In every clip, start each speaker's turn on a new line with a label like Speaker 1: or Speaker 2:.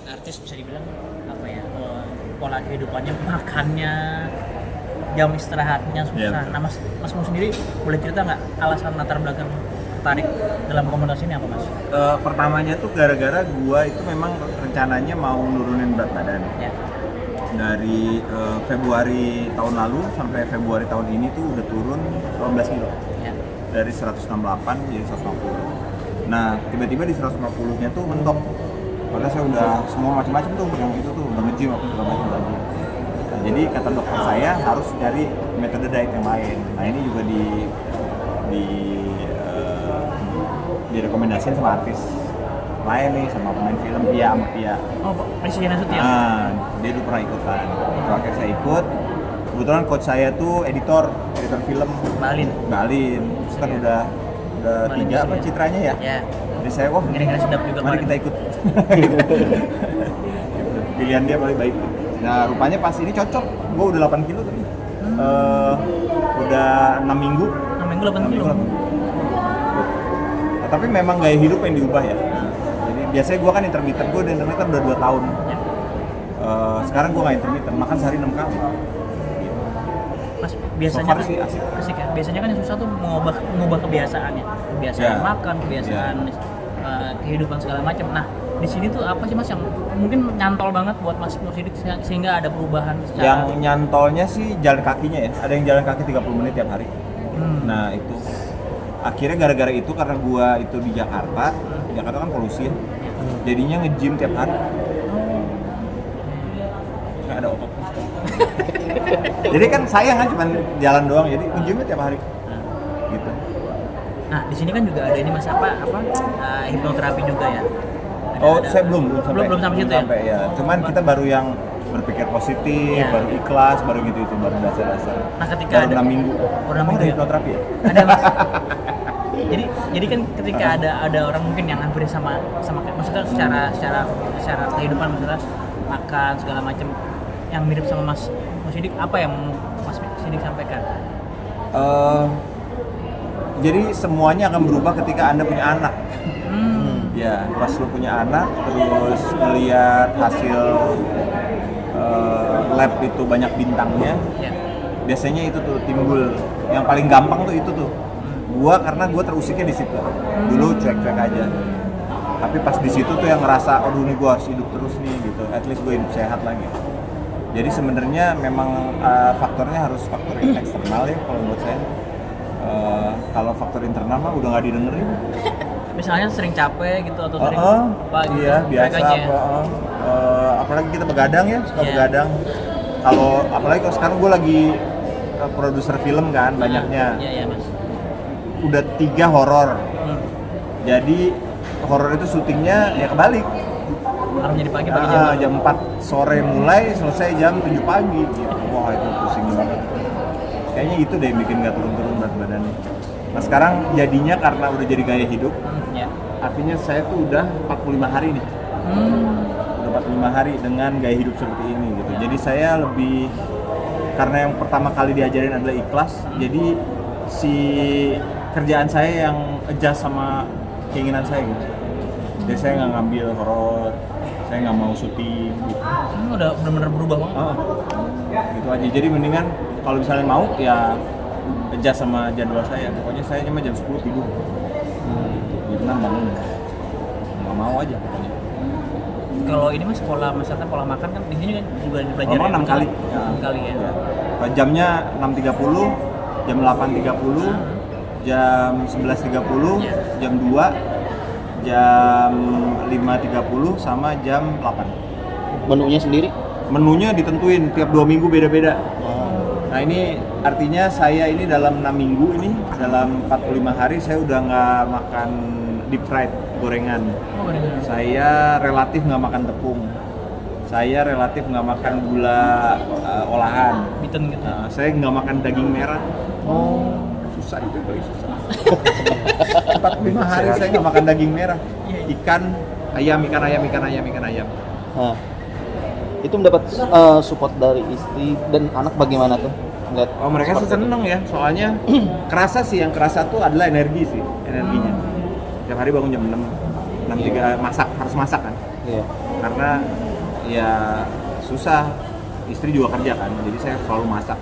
Speaker 1: Artis bisa dibilang apa ya, pola kehidupannya, makannya, jam istirahatnya susah.
Speaker 2: Iya.
Speaker 1: Nah Mas Mu sendiri boleh cerita nggak alasan latar belakang tertarik dalam komunitas ini apa Mas?
Speaker 2: Pertamanya tuh gara-gara gua itu memang rencananya mau nurunin berat badan.
Speaker 1: Ya.
Speaker 2: Dari Februari tahun lalu sampai Februari tahun ini tuh udah turun 18 kilo.
Speaker 1: Ya.
Speaker 2: Dari 168 jadi 150. Nah, tiba-tiba di 150-nya tuh mentok. Padahal saya udah semua macam-macam tuh, yang itu tuh udah nge-gym apa segala macam lagi. Nah, jadi kata dokter saya harus cari metode diet yang lain. Nah, ini juga direkomendasiin sama artis lain nih, sama pemain film Pia sama Pia.
Speaker 1: Oh, Presiden Nasution.
Speaker 2: Nah, dia dulu pernah ikut kan. Terakhir saya ikut. Kebetulan coach saya tuh editor film.
Speaker 1: Balin.
Speaker 2: Terus kan udah
Speaker 1: Balin
Speaker 2: 3 apa
Speaker 1: ya.
Speaker 2: citranya ya.
Speaker 1: Ya.
Speaker 2: Jadi saya wah
Speaker 1: Kira-kira sedap juga.
Speaker 2: mari kita ikut. Pilihan dia paling baik. Nah, rupanya pas ini cocok. Gua udah 8 kilo tadi. Udah 6 minggu.
Speaker 1: 6 minggu 8 kilo.
Speaker 2: Nah, tapi memang gaya hidup yang diubah ya. Jadi biasanya gua kan intermittent, gua udah intermittent udah 2 tahun.
Speaker 1: Ya.
Speaker 2: Sekarang gua nggak intermittent, makan sehari 6 kali.
Speaker 1: Mas, biasanya
Speaker 2: So far
Speaker 1: kan
Speaker 2: sih asik.
Speaker 1: ya. Biasanya kan yang susah tuh mengubah kebiasaannya. Kebiasaan
Speaker 2: Ya.
Speaker 1: makan, kebiasaan kehidupan segala macam. Nah, di sini tuh apa sih Mas yang mungkin nyantol banget buat Mas Mursidik sehingga ada perubahan secara
Speaker 2: Yang nyantolnya sih jalan kakinya ya. Ada yang jalan kaki 30 menit tiap hari. Nah, itu akhirnya gara-gara itu karena gua itu di Jakarta kan polusi ya. Jadinya nge-gym tiap hari. Nggak ada otot. Jadi kan sayang kan cuman jalan doang, jadi nge-gymnya tiap hari. Gitu.
Speaker 1: Nah, di sini kan juga ada ini Mas hipnoterapi juga ya.
Speaker 2: Saya belum
Speaker 1: sampai situ ya.
Speaker 2: ya. Cuman kita baru yang berpikir positif,
Speaker 1: Ya.
Speaker 2: baru ikhlas, baru gitu itu baru dasar-dasar.
Speaker 1: Nah, ketika
Speaker 2: baru
Speaker 1: ada
Speaker 2: 6 minggu.
Speaker 1: udah
Speaker 2: Emang
Speaker 1: minggu
Speaker 2: ada
Speaker 1: ya?
Speaker 2: hipnoterapi ya?
Speaker 1: Ada Mas. jadi kan ketika ada orang mungkin yang hampir sama maksudnya secara kehidupan, maksudnya makan segala macam yang mirip sama Mas Sidik, apa yang Mas Sidik sampaikan?
Speaker 2: Jadi semuanya akan berubah ketika Anda punya anak. Ya, pas lu punya anak, terus melihat hasil lab itu banyak bintangnya,
Speaker 1: Ya.
Speaker 2: biasanya itu tuh timbul. Yang paling gampang tuh itu tuh. Karena gua terusiknya di situ. Dulu cuek-cuek aja. Tapi pas di situ tuh yang ngerasa, aduh nih gua harus hidup terus nih gitu. At least gua hidup sehat lagi. Jadi sebenarnya memang faktornya harus faktor yang eksternal ya kalau buat saya. Kalau faktor internal mah udah nggak didengerin.
Speaker 1: Misalnya sering capek gitu atau sering apa gitu.
Speaker 2: Iya, biasa
Speaker 1: cuek aja.
Speaker 2: apalagi kita begadang ya, suka
Speaker 1: Iya.
Speaker 2: begadang. Apalagi kalau sekarang gue lagi produser film kan, banyaknya.
Speaker 1: Iya, Mas.
Speaker 2: Udah 3 horor. Jadi horor itu syutingnya ya kebalik.
Speaker 1: Malam jadi pagi
Speaker 2: Jam 4 sore mulai, selesai jam 7 pagi gitu. Wah, itu pusing banget. Kayaknya itu deh yang bikin gak turun-turun berat badannya. Nah, sekarang jadinya karena udah jadi gaya hidup,
Speaker 1: Ya.
Speaker 2: artinya saya tuh udah 45 hari nih. Udah 45 hari dengan gaya hidup seperti ini gitu. Jadi saya lebih, karena yang pertama kali diajarin adalah ikhlas, jadi si kerjaan saya yang adjust sama keinginan saya gitu. Jadi saya nggak ngambil horor, saya nggak mau syuting gitu.
Speaker 1: Udah benar-benar berubah banget.
Speaker 2: Gitu aja. Jadi mendingan kalau misalnya mau ya adjust sama jadwal saya. Pokoknya saya cuma jam 10 tidur. Jam 6 bangun. Nggak mau aja pokoknya.
Speaker 1: Kalau ini Mas misalkan pola makan kan di sini kan juga dipelajari.
Speaker 2: Pola makan 6 kali.
Speaker 1: 6 kali ya.
Speaker 2: Jamnya 6.30, jam 8.30, jam 11.30,
Speaker 1: Iya.
Speaker 2: jam 2, jam 5.30 sama jam 8.
Speaker 3: Menunya sendiri?
Speaker 2: Menunya ditentuin tiap 2 minggu beda-beda. Nah, ini artinya saya ini dalam 6 minggu ini, dalam 45 hari saya udah nggak makan deep fried, gorengan. Saya relatif nggak makan tepung. Saya relatif nggak makan gula olahan.
Speaker 1: Biten gitu.
Speaker 2: Nah, saya nggak makan daging merah. Susah itu paling susah. 45 hari saya nggak makan daging merah. Ikan ayam.
Speaker 3: Nah, itu mendapat support dari istri dan anak bagaimana tuh? Ngeliat
Speaker 2: Mereka sih
Speaker 3: seperti
Speaker 2: seneng ya, soalnya kerasa sih, yang kerasa tuh adalah energinya. Tiap hari bangun jam 6, 6.3 harus masak kan.
Speaker 3: itu. Iya.
Speaker 2: karena ya susah, istri juga kerja kan, jadi saya selalu masak.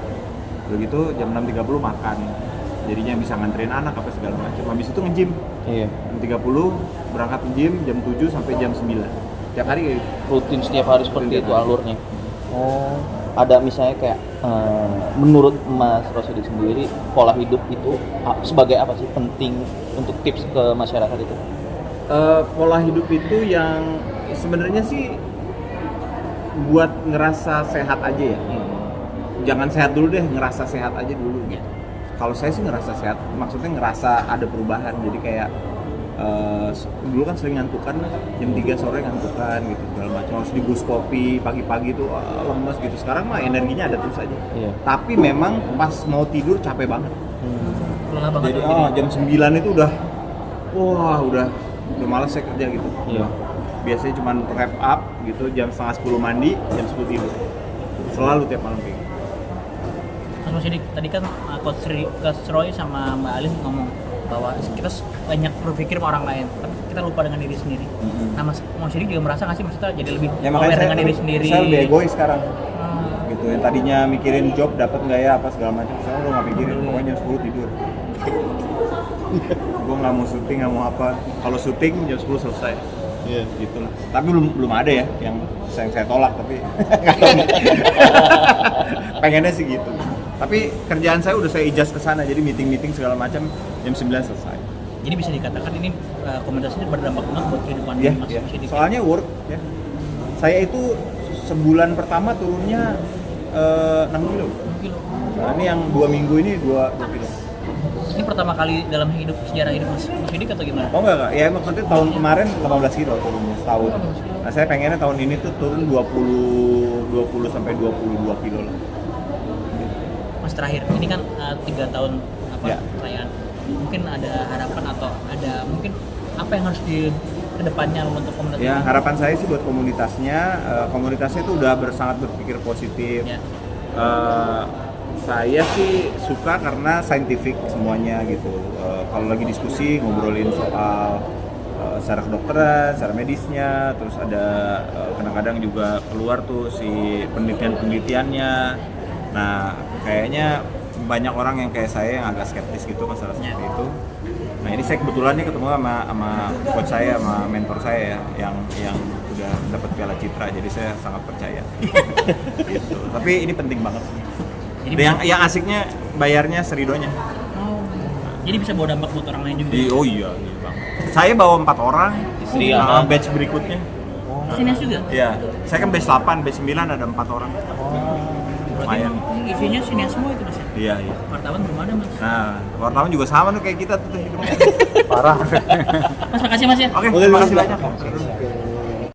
Speaker 2: Begitu jam 6.30 makan, jadinya bisa nganterin anak apa segala macam. Habis itu nge-gym.
Speaker 3: Iya.
Speaker 2: Jam 30 berangkat nge-gym jam 7 sampai jam 9. Tiap hari kayak gitu.
Speaker 3: Rutin setiap hari seperti
Speaker 2: Rutin
Speaker 3: itu
Speaker 2: tiap hari.
Speaker 3: alurnya. Oh, ada misalnya kayak menurut Mas Rosidi sendiri pola hidup itu sebagai apa sih penting untuk tips ke masyarakat itu?
Speaker 2: Pola hidup itu yang sebenarnya sih buat ngerasa sehat aja ya. Jangan sehat dulu deh, ngerasa sehat aja dulu gitu. Kalau saya sih ngerasa sehat, maksudnya ngerasa ada perubahan. Jadi kayak dulu kan sering ngantukan, jam 3 sore ngantukan gitu segala macam, harus dibus kopi pagi-pagi tuh lemes gitu. Sekarang mah energinya ada terus aja.
Speaker 3: Iya.
Speaker 2: Tapi memang pas mau tidur capek banget.
Speaker 1: Lelah banget.
Speaker 2: Jadi jam 9 itu udah malas saya kerja gitu.
Speaker 3: Iya.
Speaker 2: Biasanya cuma wrap up gitu, jam setengah 10 mandi, jam 10 tidur. Selalu tiap malam kayak gitu.
Speaker 1: Mas Rosidi, tadi kan Coach Roy sama Mbak Alin ngomong bahwa kita banyak berpikir sama orang lain, tapi kita lupa dengan diri sendiri. Nah, Mas Rosidi juga merasa nggak sih maksudnya jadi lebih
Speaker 2: Ya makanya
Speaker 1: aware
Speaker 2: saya,
Speaker 1: dengan diri sendiri?
Speaker 2: saya lebih egois sekarang.
Speaker 1: Hmm.
Speaker 2: Gitu, yang tadinya mikirin job dapat nggak ya apa segala macam, sekarang udah nggak mikirin, pokoknya jam 10 tidur. Gue nggak mau syuting, nggak mau apa. Kalau syuting jam 10 selesai.
Speaker 3: Iya.
Speaker 2: Gitu lah. Tapi belum ada ya yang saya tolak, tapi nggak tahu. Pengennya sih gitu. Tapi kerjaan saya udah saya adjust ke sana, jadi meeting segala macam jam 9 selesai.
Speaker 1: Jadi bisa dikatakan ini komunitas ini berdampak banget buat kehidupan
Speaker 2: Iya,
Speaker 1: Mas
Speaker 2: iya.
Speaker 1: Rosidi.
Speaker 2: Soalnya work ya. Saya itu sebulan pertama turunnya 6 kilo.
Speaker 1: 6 kilo.
Speaker 2: Nah, ini yang 2 minggu ini 2 kilo.
Speaker 1: Ini pertama kali dalam sejarah hidup Mas Rosidi atau gimana?
Speaker 2: Oh enggak, ya maksudnya tahun kemarin 18 kilo turunnya setahun. Nah, saya pengennya tahun ini tuh turun 20 sampai 22 kilo lah.
Speaker 1: Mas terakhir, ini kan 3 tahun
Speaker 2: Ya.
Speaker 1: perayaan. Mungkin ada harapan atau ada mungkin apa yang harus di kedepannya untuk komunitas?
Speaker 2: Ya,
Speaker 1: ini?
Speaker 2: harapan saya sih buat komunitasnya itu udah sangat berpikir positif.
Speaker 1: Ya.
Speaker 2: Saya sih suka karena scientific semuanya gitu. Kalau lagi diskusi ngobrolin soal secara kedokteran, secara medisnya, terus ada kadang-kadang juga keluar tuh si penelitiannya. Nah, kayaknya banyak orang yang kayak saya yang agak skeptis gitu masalah seperti itu. Nah, ini saya kebetulan nih ketemu sama coach saya, sama mentor saya ya, yang udah dapat Piala Citra, jadi saya sangat percaya. Gitu. Tapi ini penting banget.
Speaker 1: Jadi
Speaker 2: Yang asiknya bayarnya seridonya.
Speaker 1: Oh. Jadi bisa bawa dampak buat orang lain juga.
Speaker 2: Oh iya bang. Saya bawa 4 orang,
Speaker 3: Istri,
Speaker 2: sama
Speaker 3: anak.
Speaker 2: batch berikutnya.
Speaker 1: Sinias juga.
Speaker 2: Iya, saya kan batch 8, batch 9 ada 4 orang.
Speaker 1: Berarti
Speaker 2: Lumayan.
Speaker 1: isinya sinias semua itu Mas ya?
Speaker 2: Iya, iya.
Speaker 1: Wartawan belum ada Mas.
Speaker 2: Nah, wartawan juga sama tuh kayak kita tuh hidupnya.
Speaker 3: Parah.
Speaker 1: Mas makasih Mas ya.
Speaker 2: Oke, terima kasih banyak.